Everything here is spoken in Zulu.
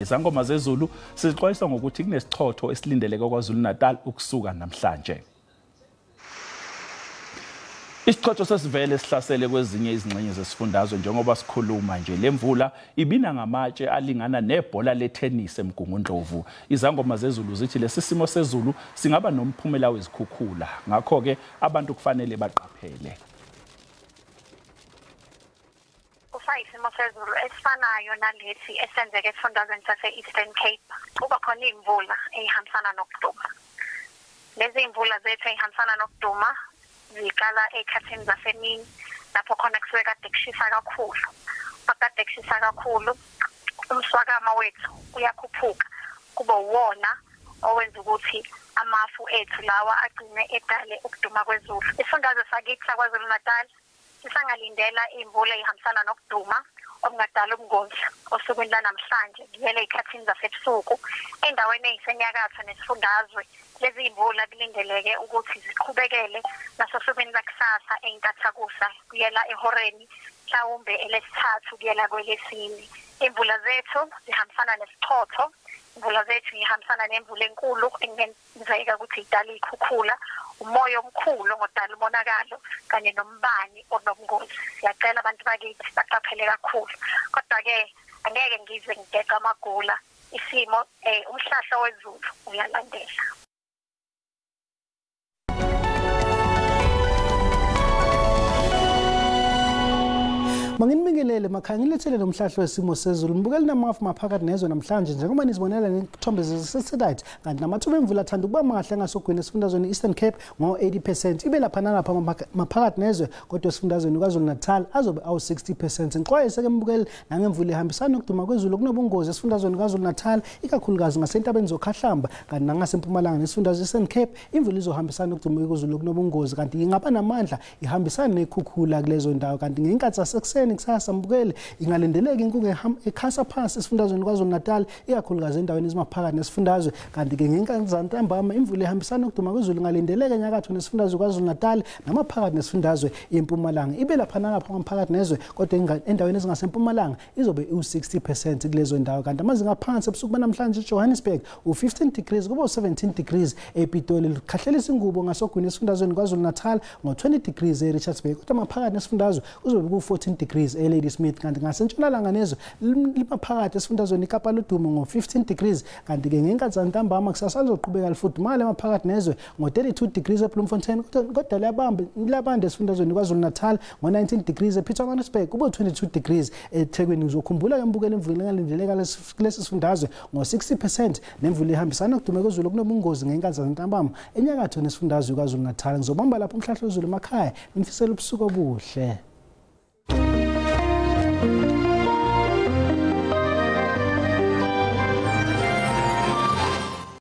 Izangoma zezulu sizixwayisa ngokuthi kunesichotho esilindeleke kwaZulu Natal ukusuka namhlanje. Isichotho sesivele sihlasele kwezinye izingxenye zesifundazwe njengoba sikhuluma nje lemvula ibina ngamatshe alingana nebhola letennis eMgungundlovu. Izangoma zezulu zithi lesi simo sezulu singaba nomphumela wezikhukhula. Ngakho ke abantu kufanele baqaphele. Isimo sezulu esifanayo nalesi esenzeke esifundazweni sase-Eastern Cape kuba khona imvula ehambisana nokuduma. Lezi imvula zethu ehambisana nokuduma zikala ekhathini zasemini lapho khona kusuke kade kushisa kakhulu. Kade kushisa kakhulu umswakama wethu uyakhuphuka kuba uwona owenza ukuthi amafu ethu lawa agcine edale ukuduma kwezulu. Isifundazwe sakithi kwaZulu Natal sisangalindela imvula ehambisana nokuduma okungadala ubungozi osukwini lanamhlanje kuyele ekhathini zasebusuku endaweni eyisenyakatho nesifundazwe. Lezi imvula kulindeleke ukuthi ziqhubekele nasosukwini lakusasa eyintathakusa kuyela ehoreni mhlawumbe elesithathu kuyela kwelesine. Imvula zethu zihambisana nesichotho. Imvula zethu ihambisana nemvula enkulu engenzeka ukuthi idala ikhukhula, umoya omkhulu ngodala umonakalo kanye nombani onobungozi. Siyacela abantu bakithi baqaphele kakhulu. Kodwa ke angeke ngize ngidede amagula. Isimo umhlahla wezulu uyalandela. Manginibingelele makhangilethele nomhlahlo wesimo sezulu mbukeli namafu maphakathi nezwe namhlanje njengoba nizibonela nezithombe ze-satellite kanti namathuba emvula athanda ukuba mahle ngasogwini esifundazweni Eastern Cape ngo-80%. Ibe lapha nalapha maphakathi nezwe kodwa esifundazweni kwaZulu Natal azobe awu-60%. Ngixwayise ke mbukeli nangemvula ehambisana nokuduma kwezulu kunobungozi esifundazweni kwaZulu Natal ikakhulukazi ngasentabeni zokhahlamba kanti nangasempumalanga nesifundazwe Eastern Cape imvula izohambisana nokuduma kwezulu kunobungozi kanti ingaba namandla ihambisana nekhukhula kulezo ndawo kanti ngenkathi zasekuseni kusasa mbukeli ingalendeleka inkungu ekhasa phansi esifundazweni kwaZulu Natal ikakhulukazi endaweni ezimaphakathi nesifundazwe kanti ke ngenkathi zantambama imvula ehambisana nokuduma kwezulu ingalendeleka enyakatho nesifundazwe kwaZulu Natal namaphakathi nesifundazwe empumalanga ibe lapha nalapha ngamaphakathi nezwe kodwa endaweni ezingasempumalanga izobe u-60% kulezo ndawo kanti amazinga phansi ebusuku banamhlanje eJohannesburg u-15 degrees kuba u-17 degrees ePitoli likhahlelela ingubo ngasogwini esifundazweni kwaZulu Natal ngo-20 degrees eRichards Bay kodwa amaphakathi nesifundazwe uzobe ku-14 degrees eLady Smith kanti ngasentshonalanga nezwe limaphakathi esifundazweni iKapa lodumo ngo-15 degrees kanti ke ngenkathi zantambama kusasa lizoqhubeka lifudumale emaphakathi nezwe ngo-32 degrees eBloemfontein kodwa labande esifundazweni kwaZulu Natal ngo-19 degrees ePietermaritzburg kuba 22 degrees eThekwini. Uzokhumbula ke mbukela imvula engalindeleka kulesi sifundazwe ngo-60% nemvula ehambisana nokuduma kwezulu kunobungozi ngenkathi zantambama enyakatho nesifundazwe kwaZulu Natal. Ngizobamba lapho umhlahlo wezulu emakhaya ngifisela ubusuku obuhle.